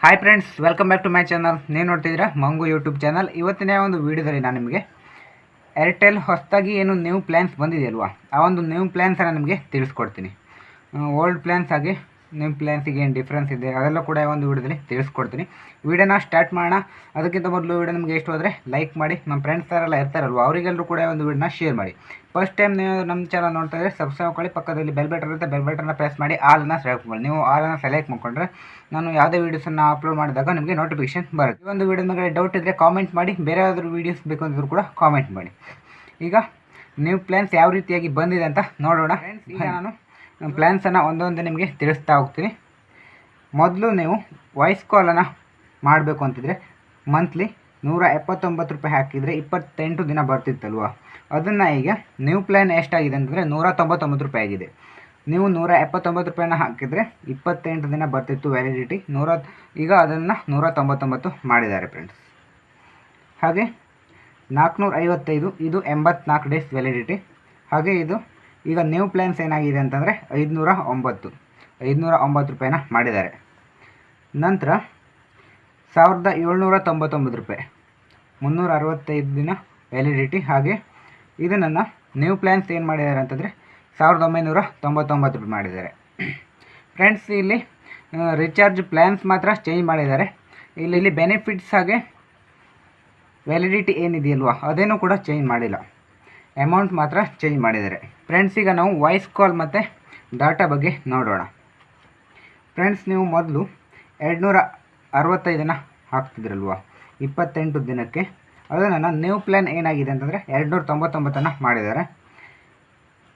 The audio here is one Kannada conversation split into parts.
Hi friends, welcome back to my channel. ನೀವು ನೋಡ್ತಿದ್ದೀರಾ ಮಂಗು ಯೂಟ್ಯೂಬ್ ಚಾನಲ್. ಇವತ್ತಿನ ಒಂದು ವೀಡಿಯೋದಲ್ಲಿ ನಾನು ನಿಮಗೆ ಏರ್ಟೆಲ್ ಹೊಸದಾಗಿ ಏನು ನ್ಯೂ ಪ್ಲ್ಯಾನ್ಸ್ ಬಂದಿದೆಯಲ್ವಾ, ಆ ಒಂದು ನ್ಯೂ ಪ್ಲ್ಯಾನ್ಸನ್ನು ನಿಮಗೆ ತಿಳಿಸ್ಕೊಡ್ತೀನಿ. ಓಲ್ಡ್ ಪ್ಲ್ಯಾನ್ಸ್ ಆಗಿ ನ್ಯೂ ಪ್ಲ್ಯಾನ್ಸಿಗೆ ಏನು ಡಿಫ್ರೆನ್ಸ್ ಇದೆ ಅದೆಲ್ಲ ಕೂಡ ಒಂದು ವೀಡಿಯೋದಲ್ಲಿ ತಿಳಿಸ್ಕೊಡ್ತೀನಿ. ವೀಡಿಯೋನ ಸ್ಟಾರ್ಟ್ ಮಾಡೋಣ. ಅದಕ್ಕಿಂತ ಮೊದಲು ವೀಡಿಯೋ ನಿಮಗೆ ಇಷ್ಟ ಹೋದರೆ ಲೈಕ್ ಮಾಡಿ, ನಮ್ಮ ಫ್ರೆಂಡ್ಸ್ ಯಾರೆಲ್ಲ ಇರ್ತಾರಲ್ವ ಅವರಿಗೆಲ್ಲರೂ ಕೂಡ ಒಂದು ವೀಡಿಯೋನ ಶೇರ್ ಮಾಡಿ. ಫಸ್ಟ್ ಟೈಮ್ ನೀವು ನಮ್ಮ ಚಾನಲ್ ನೋಡ್ತಾ ಇದ್ದರೆ ಸಬ್ಸ್ಕ್ರೈಬ್ ಮಾಡ್ಕೊಳ್ಳಿ. ಪಕ್ಕದಲ್ಲಿ ಬೆಲ್ ಬಟನ್ ಇರುತ್ತೆ, ಬೆಲ್ ಬಟನ್ನ ಪ್ರೆಸ್ ಮಾಡಿ ಆಲನ್ನು ಸೆಲೆಕ್ಟ್ ಮಾಡಿ. ನೀವು ಆಲನ್ನು ಸೆಲೆಕ್ಟ್ ಮಾಡಿಕೊಂಡ್ರೆ ನಾನು ಯಾವುದೇ ವೀಡಿಯೋಸನ್ನು ಅಪ್ಲೋಡ್ ಮಾಡಿದಾಗ ನಿಮಗೆ ನೋಟಿಫಿಕೇಶನ್ ಬರುತ್ತೆ. ಈ ಒಂದು ವೀಡಿಯೋ ಮೇಲೆ ಡೌಟ್ ಇದ್ದರೆ ಕಾಮೆಂಟ್ ಮಾಡಿ, ಬೇರೆ ಯಾವ್ದಾದ್ರು ವೀಡಿಯೋಸ್ ಬೇಕು ಅಂದರೂ ಕೂಡ ಕಾಮೆಂಟ್ ಮಾಡಿ. ಈಗ ನ್ಯೂ ಪ್ಲ್ಯಾನ್ಸ್ ಯಾವ ರೀತಿಯಾಗಿ ಬಂದಿದೆ ಅಂತ ನೋಡೋಣ. ಈಗ ನಾನು ಪ್ಲ್ಯಾನ್ಸನ್ನು ಒಂದೊಂದೇ ನಿಮಗೆ ತಿಳಿಸ್ತಾ ಹೋಗ್ತೀನಿ. ಮೊದಲು ನೀವು ವಾಯ್ಸ್ ಕಾಲನ್ನು ಮಾಡಬೇಕು ಅಂತಿದ್ರೆ ಮಂತ್ಲಿ 179 ರೂಪಾಯಿ ಹಾಕಿದರೆ 28 ದಿನ ಬರ್ತಿತ್ತಲ್ವ, ಅದನ್ನು ಈಗ ನ್ಯೂ ಪ್ಲ್ಯಾನ್ ಎಷ್ಟಾಗಿದೆ ಅಂತಂದರೆ 199 ರೂಪಾಯಿ ಆಗಿದೆ. ನೀವು 179 ರೂಪಾಯಿನ ಹಾಕಿದರೆ 28 ದಿನ ಬರ್ತಿತ್ತು ವ್ಯಾಲಿಡಿಟಿ. ಈಗ ಅದನ್ನು 199 ಮಾಡಿದ್ದಾರೆ ಫ್ರೆಂಡ್ಸ್. ಹಾಗೆ 455 ಇದು 84 ಡೇಸ್ ವ್ಯಾಲಿಡಿಟಿ. ಹಾಗೆ ಇದು ಈಗ ನ್ಯೂ ಪ್ಲ್ಯಾನ್ಸ್ ಏನಾಗಿದೆ ಅಂತಂದರೆ 509 ರೂಪಾಯಿನ ಮಾಡಿದ್ದಾರೆ. ನಂತರ 1799 ರೂಪಾಯಿ 365 ದಿನ ವ್ಯಾಲಿಡಿಟಿ. ಹಾಗೆ ಇದನ್ನು ನ್ಯೂ ಪ್ಲ್ಯಾನ್ಸ್ ಏನು ಮಾಡಿದ್ದಾರೆ ಅಂತಂದರೆ 1999 ರೂಪಾಯಿ ಮಾಡಿದ್ದಾರೆ ಫ್ರೆಂಡ್ಸ್. ಇಲ್ಲಿ ರಿಚಾರ್ಜ್ ಪ್ಲ್ಯಾನ್ಸ್ ಮಾತ್ರ ಚೇಂಜ್ ಮಾಡಿದ್ದಾರೆ. ಇಲ್ಲಿ ಬೆನಿಫಿಟ್ಸ್ ಹಾಗೆ ವ್ಯಾಲಿಡಿಟಿ ಏನಿದೆಯಲ್ವ ಅದೇನೂ ಕೂಡ ಚೇಂಜ್ ಮಾಡಿಲ್ಲ, ಅಮೌಂಟ್ ಮಾತ್ರ ಚೇಂಜ್ ಮಾಡಿದ್ದಾರೆ ಫ್ರೆಂಡ್ಸ್. ಈಗ ನಾವು ವಾಯ್ಸ್ ಕಾಲ್ ಮತ್ತು ಡಾಟಾ ಬಗ್ಗೆ ನೋಡೋಣ ಫ್ರೆಂಡ್ಸ್. ನೀವು ಮೊದಲು 265 ಹಾಕ್ತಿದ್ರಲ್ವ 28 ದಿನಕ್ಕೆ, ಅದನ್ನು ನ್ಯೂ ಪ್ಲ್ಯಾನ್ ಏನಾಗಿದೆ ಅಂತಂದರೆ 299 ಮಾಡಿದ್ದಾರೆ.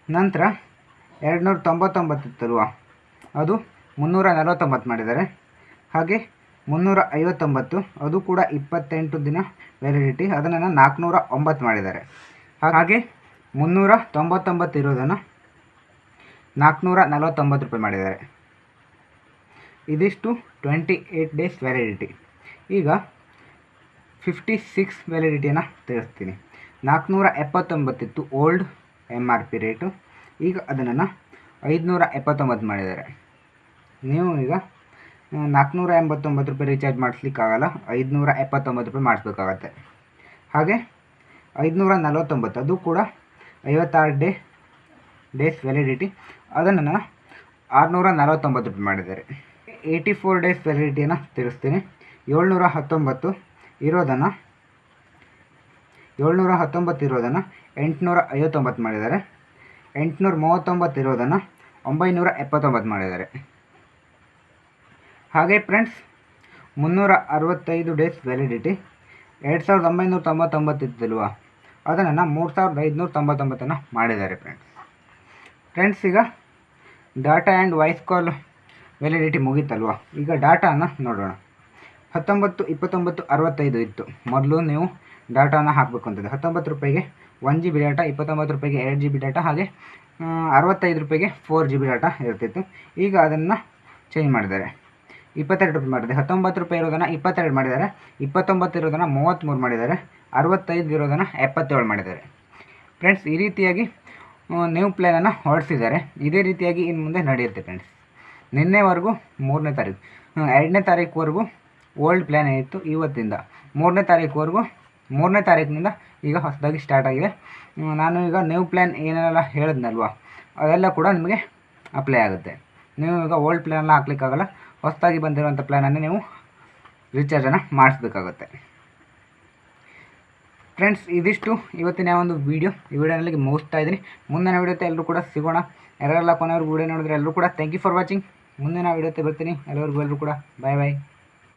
ನಂತರ 299 ಇತ್ತಲ್ವ ಅದು 349 ಮಾಡಿದ್ದಾರೆ. ಹಾಗೆ 359 ಅದು ಕೂಡ 28 ದಿನ ವ್ಯಾಲಿಡಿಟಿ, ಅದನ್ನು 409 ಮಾಡಿದ್ದಾರೆ. ಹಾಗೆ 399 ಇರೋದನ್ನು 449 ರೂಪಾಯಿ ಮಾಡಿದ್ದಾರೆ. ಇದಿಷ್ಟು 28 ಡೇಸ್ ವ್ಯಾಲಿಡಿಟಿ. ಈಗ 56 ವ್ಯಾಲಿಡಿಟಿಯನ್ನು ತಿಳಿಸ್ತೀನಿ. 479 ಇತ್ತು ಓಲ್ಡ್ MRP ರೇಟು, ಈಗ ಅದನ್ನು 579 ಮಾಡಿದ್ದಾರೆ. ನೀವು ಈಗ 489 ರೂಪಾಯಿ ರೀಚಾರ್ಜ್ ಮಾಡಿಸ್ಲಿಕ್ಕಾಗಲ್ಲ, 579 ರೂಪಾಯಿ ಮಾಡಿಸ್ಬೇಕಾಗತ್ತೆ. ಹಾಗೆ 549 ಅದು ಕೂಡ 56 ಡೇಸ್ ವ್ಯಾಲಿಡಿಟಿ, ಅದನ್ನು 649 ರೂಪಾಯಿ ಮಾಡಿದ್ದಾರೆ. 84 ಡೇಸ್ ವ್ಯಾಲಿಡಿಟಿಯನ್ನು ತಿಳಿಸ್ತೀನಿ. 719 ಇರೋದನ್ನು 859 ಮಾಡಿದ್ದಾರೆ. 839 ಇರೋದನ್ನು 979 ಮಾಡಿದ್ದಾರೆ. ಹಾಗೆ ಫ್ರೆಂಡ್ಸ್ 365 ಡೇಸ್ ವ್ಯಾಲಿಡಿಟಿ 2999 ಇದ್ದಲ್ವ, ಅದನ್ನು 3599 ಮಾಡಿದ್ದಾರೆ ಫ್ರೆಂಡ್ಸ್. ಈಗ data and voice call validity ಮುಗೀತಲ್ವ, ಈಗ ಡಾಟಾನ ನೋಡೋಣ. 19, 29, 65 ಇತ್ತು. ಮೊದಲು ನೀವು ಡಾಟಾನ ಹಾಕಬೇಕು ಅಂತಂದರೆ 19 ರೂಪಾಯಿಗೆ 1 GB ಡಾಟಾ, 29 ರೂಪಾಯಿಗೆ 2 GB ಡಾಟಾ, ಹಾಗೆ 65 ರೂಪಾಯಿಗೆ 4 GB ಡಾಟಾ ಇರ್ತಿತ್ತು. ಈಗ ಅದನ್ನು ಚೇಂಜ್ ಮಾಡಿದ್ದಾರೆ, 22 ರೂಪಾಯಿ ಮಾಡಿದೆ. 19 ರೂಪಾಯಿ ಇರೋದನ್ನು 22 ಮಾಡಿದ್ದಾರೆ, 29 ಇರೋದನ್ನು 33 ಮಾಡಿದ್ದಾರೆ, 65 ಇರೋದನ್ನು 77 ಮಾಡಿದ್ದಾರೆ ಫ್ರೆಂಡ್ಸ್. ಈ ರೀತಿಯಾಗಿ ನ್ಯೂ ಪ್ಲ್ಯಾನನ್ನು ಹೊರಡಿಸಿದ್ದಾರೆ. ಇದೇ ರೀತಿಯಾಗಿ ಇನ್ನು ಮುಂದೆ ನಡೆಯುತ್ತೆ ಫ್ರೆಂಡ್ಸ್. ನಿನ್ನೆವರೆಗೂ 3ನೇ ತಾರೀಕು, 2ನೇ ತಾರೀಕುವರೆಗೂ ಓಲ್ಡ್ ಪ್ಲ್ಯಾನ್ ಇತ್ತು. ಇವತ್ತಿಂದ 3ನೇ ತಾರೀಕುವರೆಗೂ, 3ನೇ ತಾರೀಕಿನಿಂದ ಈಗ ಹೊಸದಾಗಿ ಸ್ಟಾರ್ಟ್ ಆಗಿದೆ. ನಾನು ಈಗ ನ್ಯೂ ಪ್ಲ್ಯಾನ್ ಏನೆಲ್ಲ ಹೇಳಿದ್ನಲ್ವ ಅದೆಲ್ಲ ಕೂಡ ನಿಮಗೆ ಅಪ್ಲೈ ಆಗುತ್ತೆ. ನೀವು ಈಗ ಓಲ್ಡ್ ಪ್ಲ್ಯಾನೆಲ್ಲ ಹಾಕ್ಲಿಕ್ಕಾಗಲ್ಲ, ಹೊಸದಾಗಿ ಬಂದಿರುವಂಥ ಪ್ಲ್ಯಾನನ್ನು ನೀವು ರೀಚಾರ್ಜನ್ನು ಮಾಡಿಸ್ಬೇಕಾಗುತ್ತೆ ಫ್ರೆಂಡ್ಸ್. ಇದಿಷ್ಟು ಇವತ್ತಿನ ಒಂದು ವೀಡಿಯೋ. ಈ ವಿಡಿಯೋನಲ್ಲಿ ಮುಗಿಸ್ತಾ ಇದ್ದೀನಿ. ಮುಂದಿನ ವೀಡಿಯೋತೆ ಎಲ್ಲರೂ ಕೂಡ ಸಿಗೋಣ. ಯಾರೆಲ್ಲ ಕೊನೆಯವ್ರಿಗೆ ವೀಡಿಯೋ ನೋಡಿದ್ರೆ ಎಲ್ಲರೂ ಕೂಡ ಥ್ಯಾಂಕ್ ಯು ಫಾರ್ ವಾಚಿಂಗ್. ಮುಂದಿನ ವೀಡಿಯೋತೆ ಬರ್ತೀನಿ. ಎಲ್ಲರಿಗೂ ಕೂಡ ಬಾಯ್ ಬಾಯ್.